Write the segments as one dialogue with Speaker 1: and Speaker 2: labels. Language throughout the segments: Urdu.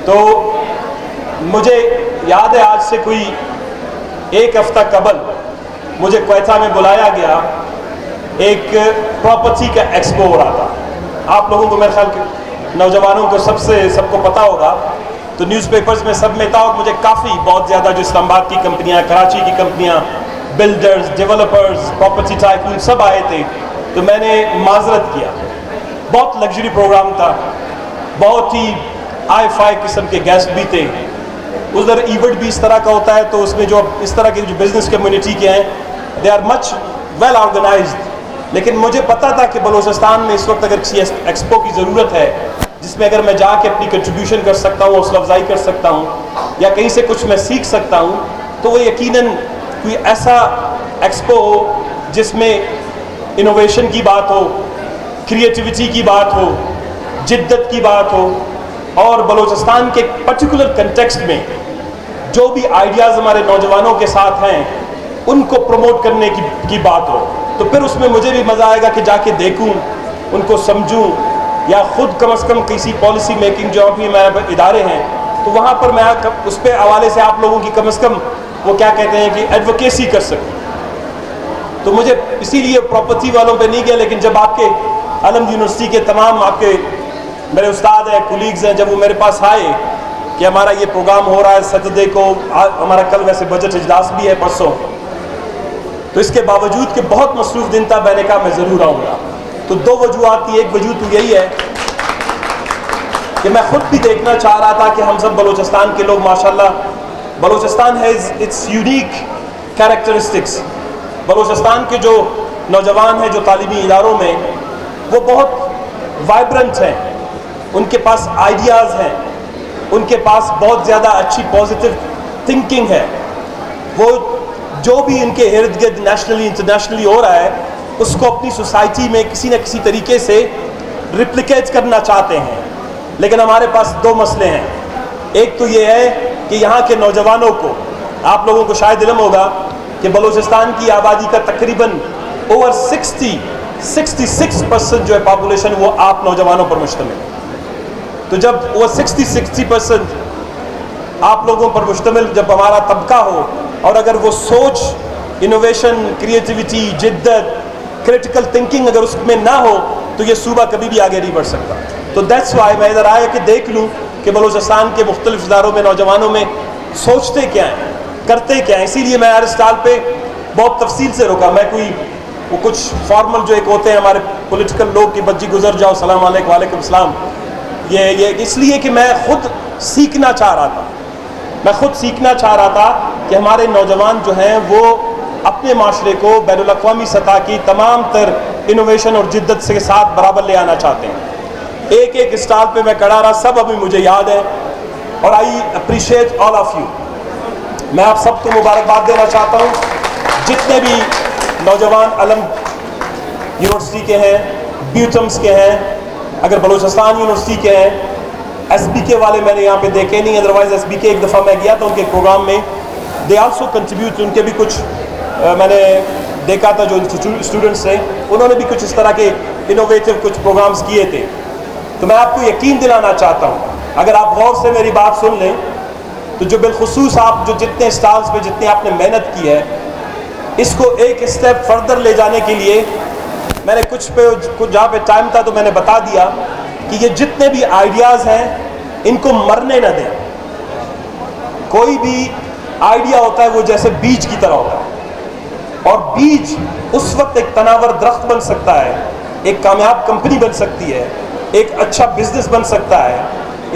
Speaker 1: تو مجھے یاد ہے آج سے کوئی 1 ہفتہ قبل مجھے کوئٹہ میں بلایا گیا، ایک پراپرٹی کا ایکسپو ہو رہا تھا. آپ لوگوں کو میرے خیال کے نوجوانوں کو سب کو پتہ ہوگا، تو نیوز پیپرز میں سب میں تھا، اور مجھے کافی بہت زیادہ جو اسلام آباد کی کمپنیاں، کراچی کی کمپنیاں، بلڈرز، ڈیولپرز، پراپرٹی ٹائکون سب آئے تھے. تو میں نے معذرت کیا. بہت لگژری پروگرام تھا، بہت ہی ہائی فائی قسم کے گیسٹ بھی تھے. ادھر ایونٹ بھی اس طرح کا ہوتا ہے، تو اس میں جو اس طرح کے جو بزنس کمیونٹی کے ہیں they are much well organised. لیکن مجھے پتا تھا کہ بلوچستان میں اس وقت اگر کسی ایکسپو کی ضرورت ہے جس میں اگر میں جا کے اپنی کنٹریبیوشن کر سکتا ہوں، حوصلہ افزائی کر سکتا ہوں، یا کہیں سے کچھ میں سیکھ سکتا ہوں، تو وہ یقیناً کوئی ایسا ایکسپو ہو جس میں انوویشن کی بات ہو، کریٹیوٹی کی بات ہو، جدت کی بات ہو، اور بلوچستان کے پرٹیکولر کنٹیکسٹ میں جو بھی آئیڈیاز ہمارے نوجوانوں کے ساتھ ہیں ان کو پروموٹ کرنے کی بات ہو. تو پھر اس میں مجھے بھی مزہ آئے گا کہ جا کے دیکھوں، ان کو سمجھوں، یا خود کم از کم کسی پالیسی میکنگ جو بھی ہمارے ادارے ہیں تو وہاں پر میں اس پہ حوالے سے آپ لوگوں کی کم از کم وہ کیا کہتے ہیں کہ ایڈوکیسی کر سکوں. تو مجھے اسی لیے پراپرٹی والوں پہ نہیں گیا. لیکن جب آپ کے علم یونیورسٹی کے تمام آپ کے میرے استاد ہیں، کولیگز ہیں، جب وہ میرے پاس آئے کہ ہمارا یہ پروگرام ہو رہا ہے سیٹرڈے کو، ہمارا کل ویسے بجٹ اجلاس بھی ہے پرسوں، تو اس کے باوجود کہ بہت مصروف دن تھا میں نے کہا میں ضرور آؤں گا. تو 2 وجوہات تھی. ایک وجہ تو یہی ہے کہ میں خود بھی دیکھنا چاہ رہا تھا کہ ہم سب بلوچستان کے لوگ ماشاءاللہ، Balochistan has its unique characteristics. Balochistan کے جو نوجوان ہیں جو تعلیمی اداروں میں وہ بہت وائبرنٹ ہیں، ان کے پاس آئیڈیاز ہیں، ان کے پاس بہت زیادہ اچھی پازیٹیو تھنکنگ ہے. وہ جو بھی ان کے ارد گرد نیشنلی انٹرنیشنلی ہو رہا ہے اس کو اپنی سوسائٹی میں کسی نہ کسی طریقے سے ریپلیکیٹ کرنا چاہتے ہیں. لیکن ہمارے پاس 2 مسئلے ہیں. ایک تو یہ ہے کہ یہاں کے نوجوانوں کو، آپ لوگوں کو شاید علم ہوگا کہ بلوچستان کی آبادی کا تقریباً اوور 66% جو ہے پاپولیشن وہ آپ نوجوانوں پر مشتمل ہے. تو جب وہ 60% آپ لوگوں پر مشتمل جب ہمارا طبقہ ہو، اور اگر وہ سوچ، انوویشن، کریٹیوٹی، جدت، کریٹیکل تھنکنگ اگر اس میں نہ ہو تو یہ صوبہ کبھی بھی آگے نہیں بڑھ سکتا. تو دیٹس وائی میں ادھر آیا کہ دیکھ لوں کہ بلوچستان کے مختلف اداروں میں نوجوانوں میں سوچتے کیا ہیں، کرتے کیا ہیں. اسی لیے میں ہر اسٹال پہ بہت تفصیل سے رکا. میں کوئی وہ کچھ فارمل جو ایک ہوتے ہیں ہمارے پولیٹیکل لوگ کہ بچی گزر جاؤ السلام علیکم وعلیکم السلام، یہ اس لیے کہ میں خود سیکھنا چاہ رہا تھا. میں خود سیکھنا چاہ رہا تھا کہ ہمارے نوجوان جو ہیں وہ اپنے معاشرے کو بین الاقوامی سطح کی تمام تر انوویشن اور جدت کے ساتھ برابر لے آنا چاہتے ہیں. ایک اسٹال پہ میں کھڑا رہا، سب ابھی مجھے یاد ہے. اور I appreciate all of you. میں آپ سب کو مبارکباد دینا چاہتا ہوں جتنے بھی نوجوان علم یونیورسٹی کے ہیں، بیوٹمس کے ہیں، اگر بلوچستان یونیورسٹی کے ہیں. ایس بی کے والے میں نے یہاں پہ دیکھے نہیں، ادروائز ایس بی کے ایک دفعہ میں گیا تھا ان کے پروگرام میں، دے آلسو کنٹریبیوٹ. ان کے بھی کچھ میں نے دیکھا تھا جو اسٹوڈنٹس تھے، انہوں نے بھی کچھ اس طرح کے انوویٹیو کچھ پروگرامز کیے تھے. تو میں آپ کو یقین دلانا چاہتا ہوں، اگر آپ غور سے میری بات سن لیں تو جو بالخصوص آپ جو جتنے اسٹالز پہ جتنے آپ نے محنت کی ہے، اس کو ایک اسٹیپ فردر لے جانے کے لیے میں نے کچھ جہاں پہ ٹائم تھا تو میں نے بتا دیا کہ یہ جتنے بھی آئیڈیاز ہیں ان کو مرنے نہ دیں. کوئی بھی آئیڈیا ہوتا ہے وہ جیسے بیج کی طرح ہوتا ہے، اور بیج اس وقت ایک تناور درخت بن سکتا ہے، ایک کامیاب کمپنی بن سکتی ہے، ایک اچھا بزنس بن سکتا ہے،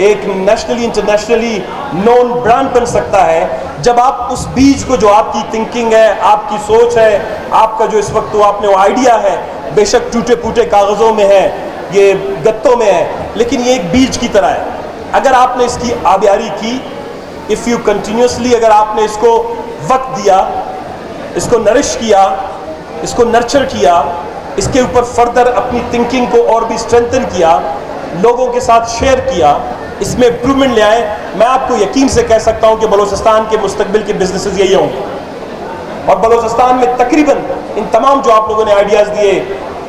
Speaker 1: ایک نیشنلی انٹرنیشنلی نون برانڈ بن سکتا ہے جب آپ اس بیج کو، جو آپ کی تھنکنگ ہے، آپ کی سوچ ہے، آپ کا جو اس وقت وہ آپ نے وہ آئیڈیا ہے، بے شک ٹوٹے پھوٹے کاغذوں میں ہے، یہ گتوں میں ہے، لیکن یہ ایک بیج کی طرح ہے. اگر آپ نے اس کی آبیاری کی، اف یو کنٹینیوسلی، اگر آپ نے اس کو وقت دیا، اس کو نرش کیا، اس کو نرچر کیا، اس کے اوپر فردر اپنی تھنکنگ کو اور بھی اسٹرینتھن کیا، لوگوں کے ساتھ شیئر کیا، اس میں امپرومنٹ لے آئے، میں آپ کو یقین سے کہہ سکتا ہوں کہ بلوچستان کے مستقبل کے بزنسز یہی ہوں گے. اور بلوچستان میں تقریباً ان تمام جو آپ لوگوں نے آئیڈیاز دیے،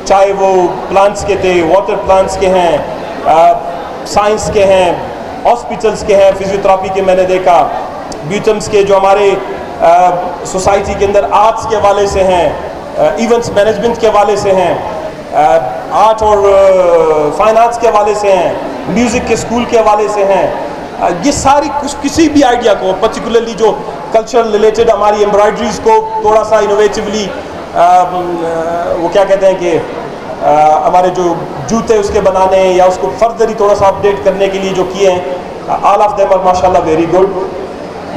Speaker 1: چاہے وہ پلانٹس کے تھے، واٹر پلانٹس کے ہیں، سائنس کے ہیں، ہاسپٹلس کے ہیں, فزیوتھراپی کے میں نے دیکھا, بیوٹمس کے جو ہمارے سوسائٹی کے اندر آرٹس کے حوالے سے ہیں, ایونٹس مینجمنٹ کے حوالے سے ہیں, آرٹ اور فائن آرٹس کے حوالے سے ہیں, میوزک کے اسکول کے حوالے سے ہیں. یہ ساری کسی بھی آئیڈیا کو, پرٹیکولرلی جو کلچر ریلیٹڈ ہماری ایمبرائڈریز کو تھوڑا سا انوویٹیولی وہ کیا کہتے ہیں کہ ہمارے جو جوتے اس کے بنانے یا اس کو فردری تھوڑا سا اپڈیٹ کرنے کے لیے جو کیے ہیں, آل آف دیم آر ماشاء اللہ ویری گڈ.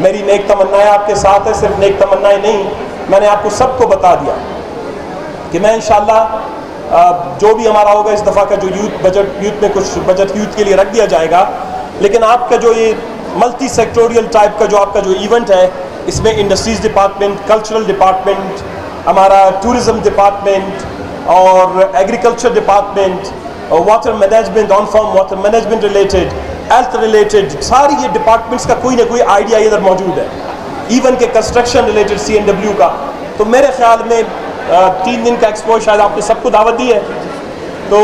Speaker 1: میری نیک تمنائیں آپ کے ساتھ ہے, صرف نیک تمنائیں نہیں, میں نے آپ کو سب کو بتا دیا کہ میں انشاءاللہ جو بھی ہمارا ہوگا اس دفعہ کا جو یوتھ میں کچھ بجٹ یوتھ کے لیے رکھ دیا جائے گا, لیکن آپ کا جو یہ ملٹی سیکٹوریل ٹائپ کا جو آپ کا جو ایونٹ ہے, اس میں انڈسٹریز ڈپارٹمنٹ, کلچرل ڈپارٹمنٹ, ہمارا ٹورزم ڈپارٹمنٹ اور agriculture department, water management, on farm water management related, health related, ساری یہ ڈپارٹمنٹس کا کوئی نہ کوئی آئیڈیا ادھر موجود ہے. ایون کہ کنسٹرکشن ریلیٹڈ CNW کا. تو میرے خیال میں 3 دن کا ایکسپو شاید آپ نے سب کو دعوت دی ہے, تو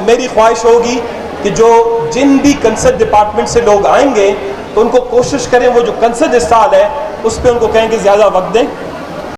Speaker 1: میری خواہش ہوگی کہ جن بھی کنسرن ڈپارٹمنٹ سے لوگ آئیں گے تو ان کو کوشش کریں وہ جو کنسرن اسٹال ہے اس پہ ان کو کہیں کہ زیادہ وقت دیں,